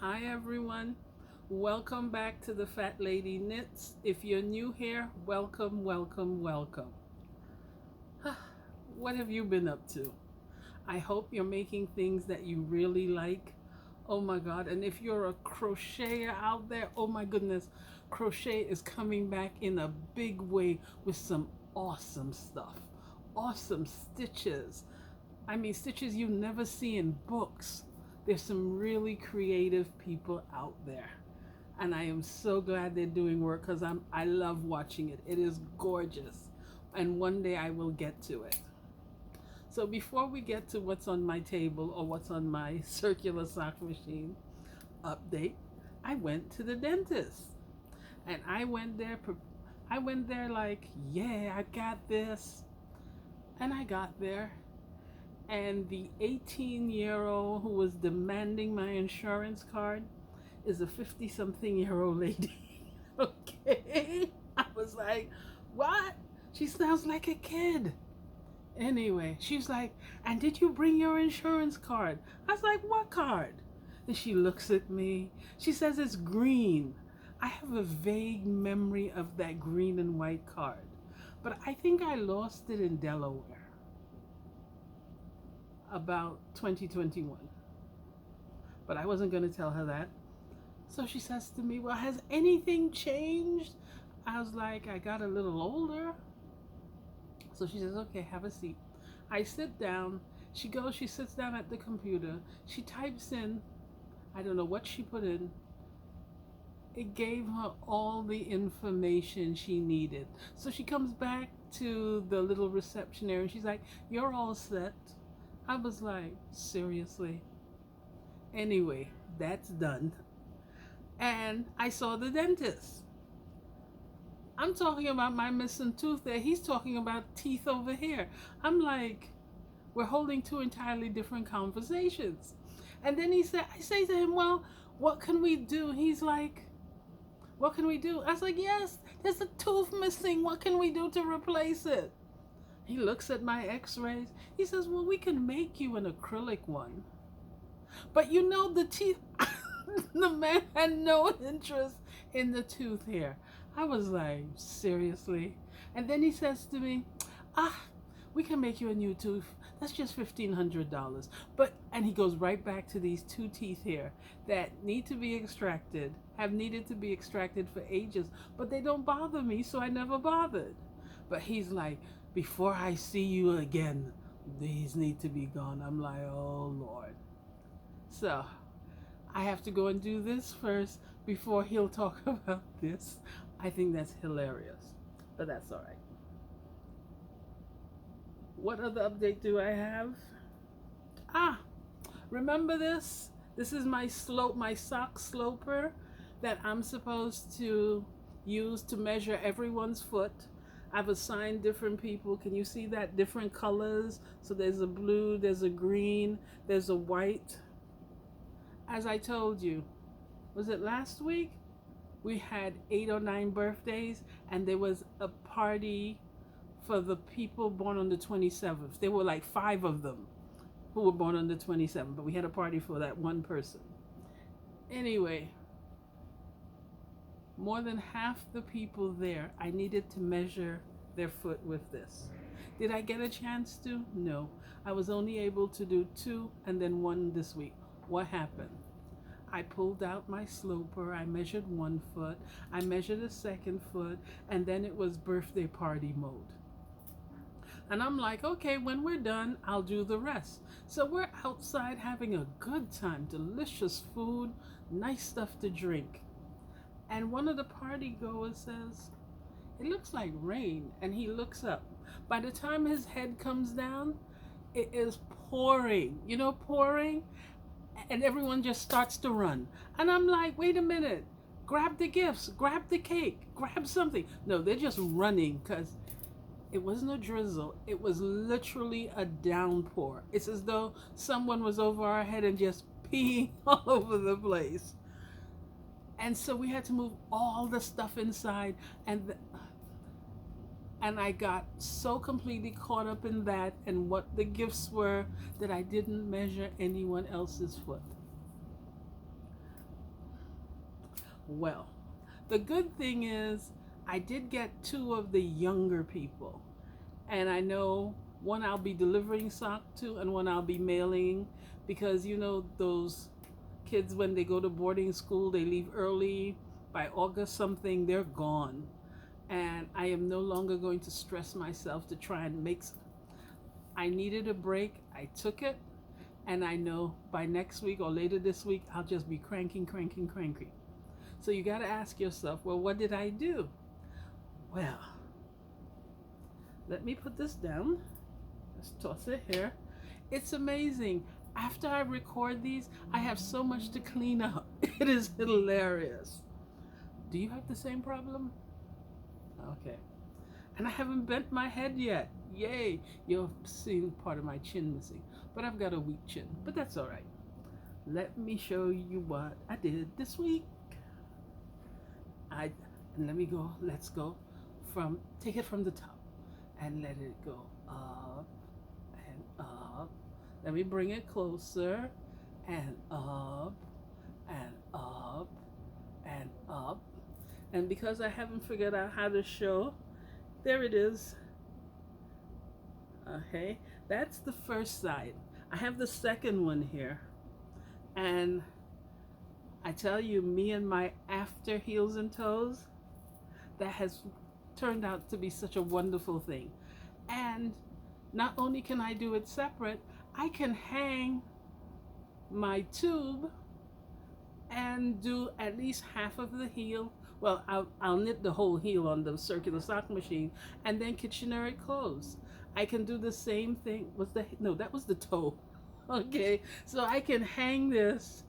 Hi everyone. Welcome back to the Fat Lady Knits. If you're new here, welcome, welcome, welcome. What have you been up to? I hope you're making things that you really like. Oh my God. And if you're a crocheter out there, oh my goodness, crochet is coming back in a big way with some awesome stuff. Awesome stitches. I mean, stitches you never see in books. There's some really creative people out there. And I am so glad they're doing work because I love watching it. It is gorgeous. And one day I will get to it. So before we get to what's on my table or what's on my circular sock machine update, I went to the dentist. And I went there like, yeah, I got this. And I got there and the 18-year-old who was demanding my insurance card is a 50 something year old lady. Okay. I was like, what? She sounds like a kid. Anyway, she's like, and did you bring your insurance card? I was like, what card? And she looks at me. She says it's green. I have a vague memory of that green and white card, but I think I lost it in Delaware about 2021. But I wasn't going to tell her that. So she says to me, well, has anything changed? I was like, I got a little older. So she says, okay, have a seat. I sit down. She sits down at the computer. She types in, I don't know what she put in. It gave her all the information she needed. So she comes back to the little reception area and she's like, you're all set. I was like, seriously? Anyway, that's done. And I saw the dentist. I'm talking about my missing tooth there. He's talking about teeth over here. I'm like, we're holding two entirely different conversations. And then I say to him, well, what can we do? He's like, what can we do? I was like, yes, there's a tooth missing. What can we do to replace it? He looks at my x-rays. He says, well, we can make you an acrylic one. But you know the teeth, the man had no interest in the tooth here. I was like, seriously? And then he says to me, we can make you a new tooth. That's just $1,500. And he goes right back to these two teeth here that need to be extracted, have needed to be extracted for ages, but they don't bother me, so I never bothered. But he's like, before I see you again, these need to be gone. I'm like, oh Lord. So I have to go and do this first before he'll talk about this. I think that's hilarious, but that's all right. What other update do I have? Remember this? This is my sock sloper that I'm supposed to use to measure everyone's foot. I've assigned different people. Can you see that? Different colors. So there's a blue, there's a green, there's a white. As I told you, was it last week? We had 8 or 9 birthdays, and there was a party for the people born on the 27th. There were like 5 of them who were born on the 27th, but we had a party for that one person. Anyway, more than half the people there, I needed to measure their foot with this. Did I get a chance to? No. I was only able to do 2 and then 1 this week. What happened? I pulled out my sloper, I measured 1 foot, I measured a 2nd foot, and then it was birthday party mode. And I'm like, okay, when we're done, I'll do the rest. So we're outside having a good time, delicious food, nice stuff to drink. And one of the party goers says, it looks like rain. And he looks up. By the time his head comes down, it is pouring. You know, pouring? And everyone just starts to run. And I'm like, wait a minute. Grab the gifts. Grab the cake. Grab something. No, they're just running because it wasn't a drizzle. It was literally a downpour. It's as though someone was over our head and just peeing all over the place. And so we had to move all the stuff inside, and I got so completely caught up in that and what the gifts were that I didn't measure anyone else's foot. Well, the good thing is I did get two of the younger people. And I know one I'll be delivering sock to and one I'll be mailing, because you know those kids, when they go to boarding school, they leave early. By August something, they're gone. And I am no longer going to stress myself to try and make. I needed a break. I took it. And I know by next week or later this week, I'll just be cranking, cranking, cranking. So you got to ask yourself, well, what did I do? Well, let me put this down. Let's toss it here. It's amazing. After I record these, I have so much to clean up. It is hilarious. Do you have the same problem? Okay. And I haven't bent my head yet. Yay. You're seeing part of my chin missing. But I've got a weak chin. But that's all right. Let me show you what I did this week. Let's go take it from the top and let it go up and up. Let me bring it closer and up and up and up. And because I haven't figured out how to show, there it is. Okay, that's the first side. I have the second one here. And I tell you, me and my after heels and toes, that has turned out to be such a wonderful thing. And not only can I do it separate, I can hang my tube and do at least half of the heel. Well, I'll knit the whole heel on the circular sock machine and then Kitchener it closed. I can do the same thing. That was the toe. Okay, so I can hang this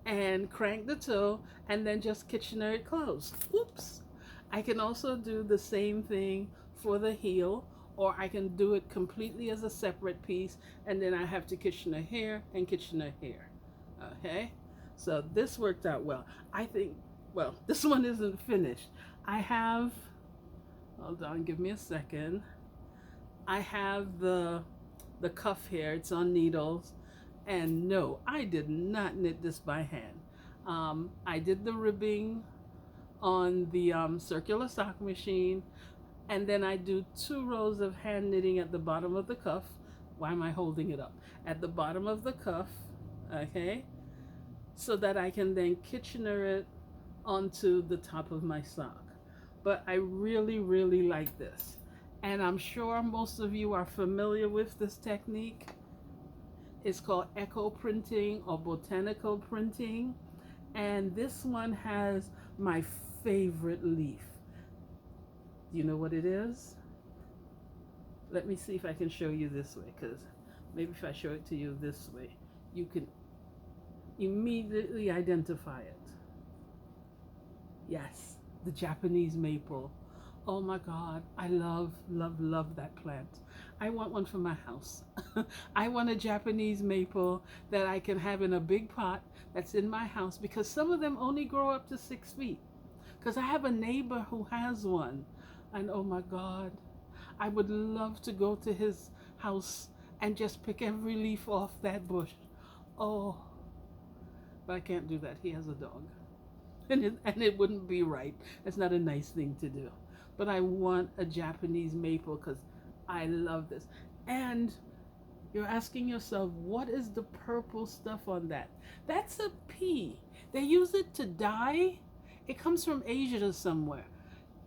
and crank the toe and then just Kitchener it closed. Oops. I can also do the same thing for the heel, or I can do it completely as a separate piece, and then I have to Kitchener here and Kitchener here. Okay, so this worked out well. I think, well, this one isn't finished. Hold on, give me a second. I have the cuff here. It's on needles. And no, I did not knit this by hand. I did the ribbing on the circular sock machine, and then I do 2 rows of hand knitting at the bottom of the cuff. Why am I holding it up? At the bottom of the cuff, okay, so that I can then Kitchener it onto the top of my sock. But I really, really like this. And I'm sure most of you are familiar with this technique. It's called ecoprinting or botanical printing. And this one has my favorite leaf. Do you know what it is? Let me see if I can show you this way, because maybe if I show it to you this way, you can immediately identify it. Yes, the Japanese maple. Oh my God, I love, love, love that plant. I want one for my house. I want a Japanese maple that I can have in a big pot that's in my house, because some of them only grow up to 6 feet. Because I have a neighbor who has one, and oh my God, I would love to go to his house and just pick every leaf off that bush. Oh, but I can't do that. He has a dog. And it wouldn't be right. It's not a nice thing to do. But I want a Japanese maple because I love this. And you're asking yourself, what is the purple stuff on that? That's a pea. They use it to dye. It comes from Asia somewhere.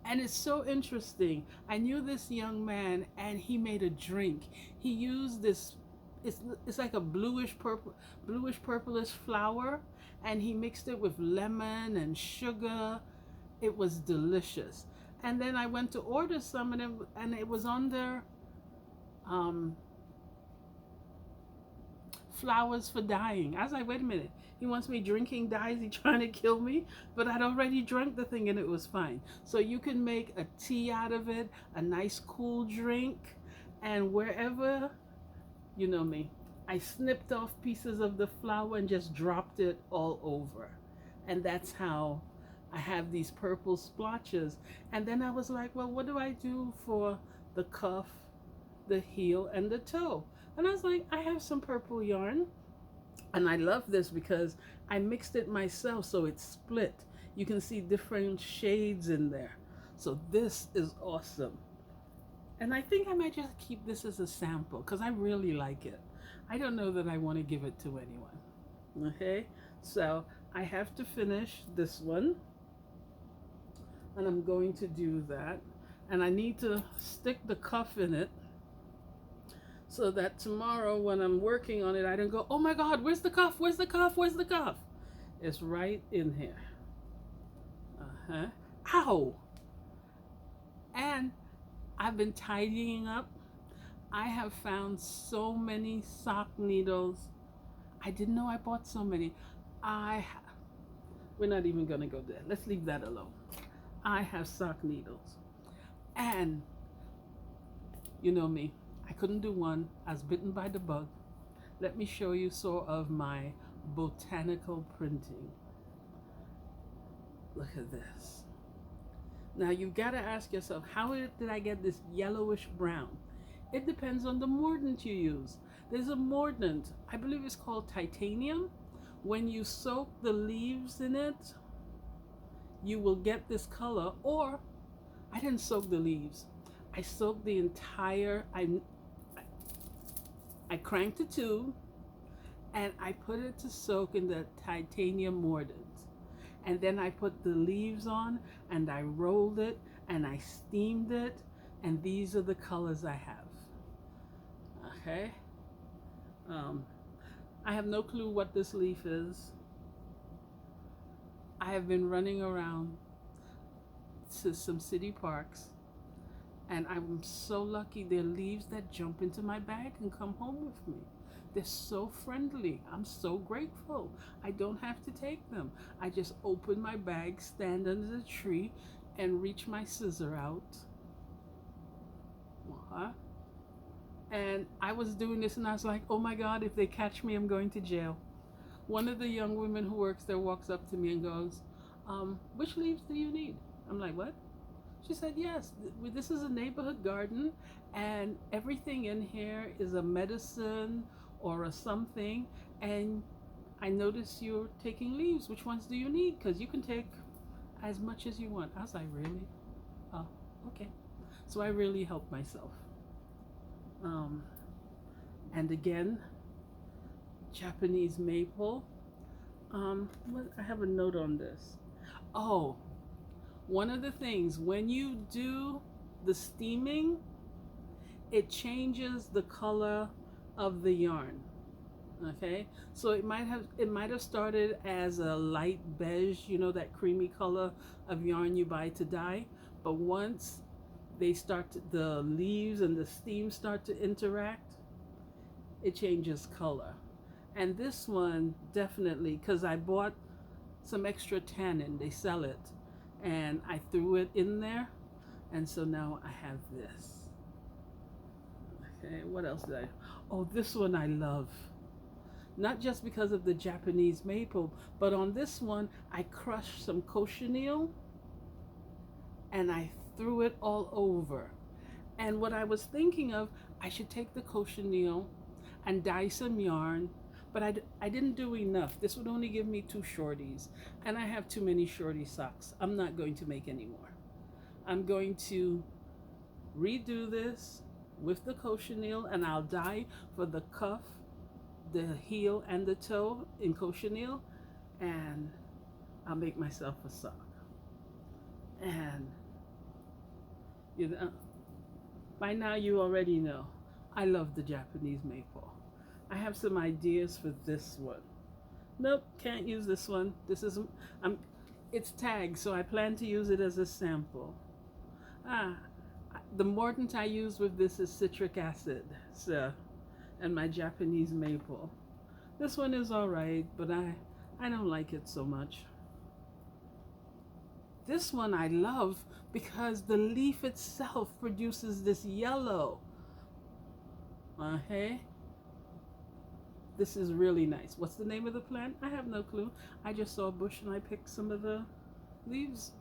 And it's so interesting. I knew this young man, and he made a drink. He used this, it's like a bluish purplish flower, and he mixed it with lemon and sugar. It was delicious. And then I went to order some, and it was on their flowers for dyeing. I was like, wait a minute, he wants me drinking dye? Is he trying to kill me? But I'd already drank the thing and it was fine. So you can make a tea out of it, a nice cool drink, and wherever, you know me, I snipped off pieces of the flower and just dropped it all over. And that's how I have these purple splotches. And then I was like, well, what do I do for the cuff, the heel, and the toe? And I was like, I have some purple yarn. And I love this because I mixed it myself, so it's split. You can see different shades in there. So this is awesome. And I think I might just keep this as a sample because I really like it. I don't know that I want to give it to anyone. Okay, so I have to finish this one, and I'm going to do that. And I need to stick the cuff in it so that tomorrow when I'm working on it, I don't go, oh my God, where's the cuff? Where's the cuff? Where's the cuff? It's right in here. Uh-huh. Ow! And I've been tidying up. I have found so many sock needles. I didn't know I bought so many. We're not even gonna go there. Let's leave that alone. I have sock needles. And you know me, I couldn't do one. I was bitten by the bug. Let me show you sort of my botanical printing. Look at this. Now you've got to ask yourself, how did I get this yellowish brown? It depends on the mordant you use. There's a mordant, I believe it's called titanium. When you soak the leaves in it, you will get this color. Or I didn't soak the leaves. I soaked the entire, I cranked the tube and I put it to soak in the titanium mordant. And then I put the leaves on and I rolled it and I steamed it, and these are the colors I have. Okay. I have no clue what this leaf is. I have been running around to some city parks, and I'm so lucky. They're leaves that jump into my bag and come home with me. They're so friendly. I'm so grateful. I don't have to take them. I just open my bag, stand under the tree, and reach my scissor out. And I was doing this and I was like, oh my God, if they catch me, I'm going to jail. One of the young women who works there walks up to me and goes, which leaves do you need? I'm like, what? She said, yes, this is a neighborhood garden and everything in here is a medicine or a something. And I noticed you're taking leaves. Which ones do you need? Because you can take as much as you want. I was like, really? Oh, okay. So I really helped myself. And again, Japanese maple. I have a note on this. Oh, one of the things, when you do the steaming, it changes the color of the yarn. Okay, so it might have started as a light beige, you know, that creamy color of yarn you buy to dye, but once the leaves and the steam start to interact, it changes color. And this one definitely, because I bought some extra tannin, they sell it, and I threw it in there, and so now I have this. Okay, what else did I? Oh, this one I love. Not just because of the Japanese maple, but on this one I crushed some cochineal and I threw it all over. And what I was thinking of, I should take the cochineal and dye some yarn, but I didn't do enough. This would only give me 2 shorties, and I have too many shorty socks. I'm not going to make any more. I'm going to redo this with the cochineal, and I'll dye for the cuff, the heel, and the toe in cochineal, and I'll make myself a sock. And you know, by now you already know I love the Japanese maple. I have some ideas for this one. Nope, can't use this one. This is it's tagged, so I plan to use it as a sample. The mordant I use with this is citric acid, so, and my Japanese maple. This one is all right, but I don't like it so much. This one I love because the leaf itself produces this yellow. Okay. This is really nice. What's the name of the plant? I have no clue. I just saw a bush and I picked some of the leaves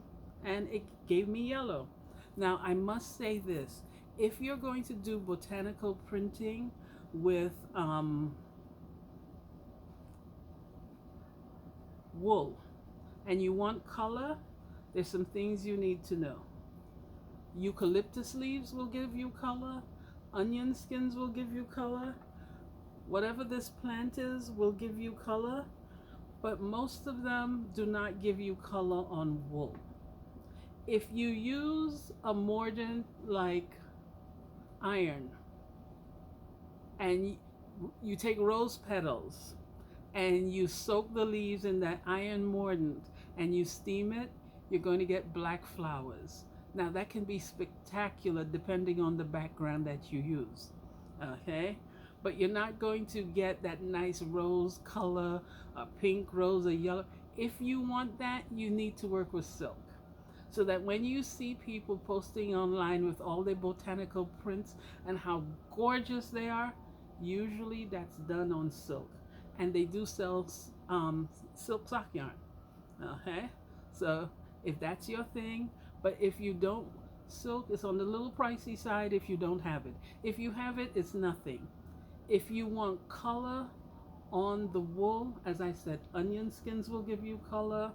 and it gave me yellow. Now I must say this. If you're going to do botanical printing with wool, and you want color, there's some things you need to know. Eucalyptus leaves will give you color. Onion skins will give you color. Whatever this plant is will give you color, but most of them do not give you color on wool. If you use a mordant like iron, and you take rose petals and you soak the leaves in that iron mordant and you steam it, you're going to get black flowers. Now that can be spectacular depending on the background that you use. Okay? But you're not going to get that nice rose color, a pink rose, a yellow. If you want that, you need to work with silk. So that when you see people posting online with all their botanical prints and how gorgeous they are, usually that's done on silk. And they do sell silk sock yarn. Okay? So if that's your thing, but if you don't, silk is on the little pricey side if you don't have it. If you have it, it's nothing. If you want color on the wool, as I said, onion skins will give you color.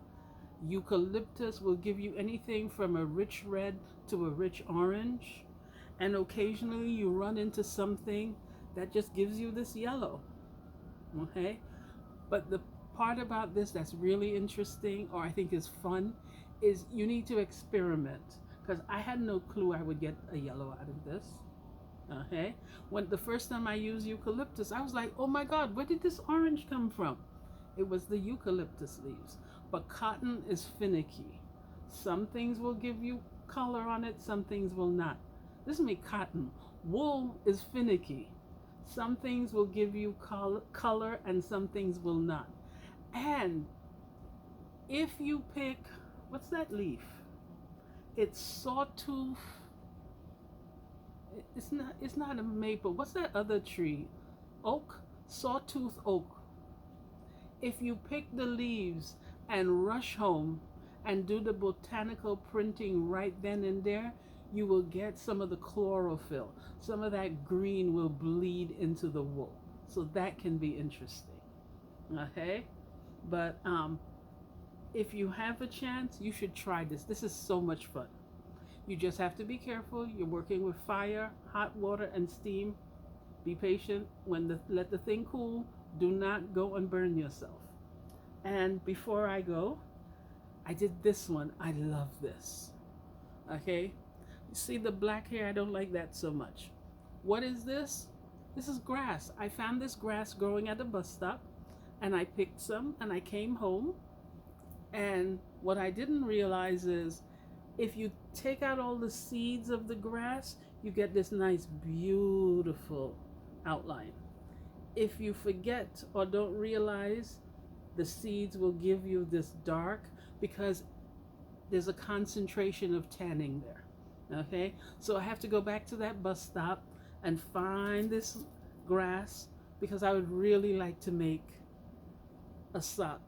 Eucalyptus will give you anything from a rich red to a rich orange. And occasionally you run into something that just gives you this yellow. Okay? But the part about this that's really interesting, or I think is fun, is you need to experiment. Because I had no clue I would get a yellow out of this. Okay? When the first time I used eucalyptus, I was like, oh my God, where did this orange come from? It was the eucalyptus leaves. But cotton is finicky. Some things will give you color on it, some things will not. This is me cotton. Wool is finicky. Some things will give you color and some things will not. And if you pick, what's that leaf? It's sawtooth. It's not a maple. What's that other tree? Oak? Sawtooth oak. If you pick the leaves and rush home and do the botanical printing right then and there, you will get some of the chlorophyll. Some of that green will bleed into the wool. So that can be interesting. Okay? But if you have a chance, you should try this. This is so much fun. You just have to be careful. You're working with fire, hot water, and steam. Be patient. Let the thing cool. Do not go and burn yourself. And before I go, I did this one. I love this. Okay? You see the black hair? I don't like that so much. What is this? This is grass. I found this grass growing at a bus stop, and I picked some, and I came home. And what I didn't realize is if you take out all the seeds of the grass, you get this nice, beautiful outline. If you forget or don't realize, the seeds will give you this dark because there's a concentration of tanning there. Okay? So I have to go back to that bus stop and find this grass because I would really like to make a sock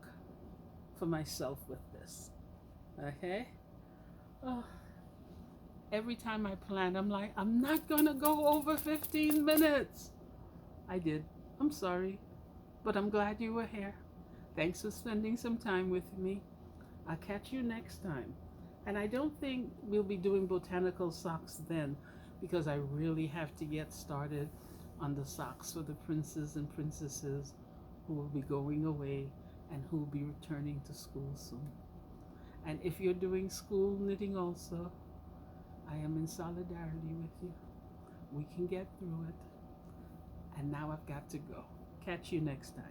for myself with this. Okay? Oh, every time I plan, I'm like, I'm not gonna go over 15 minutes. I did. I'm sorry, but I'm glad you were here. Thanks for spending some time with me. I'll catch you next time. And I don't think we'll be doing botanical socks then because I really have to get started on the socks for the princes and princesses who will be going away and who will be returning to school soon. And if you're doing school knitting also, I am in solidarity with you. We can get through it. And now I've got to go. Catch you next time.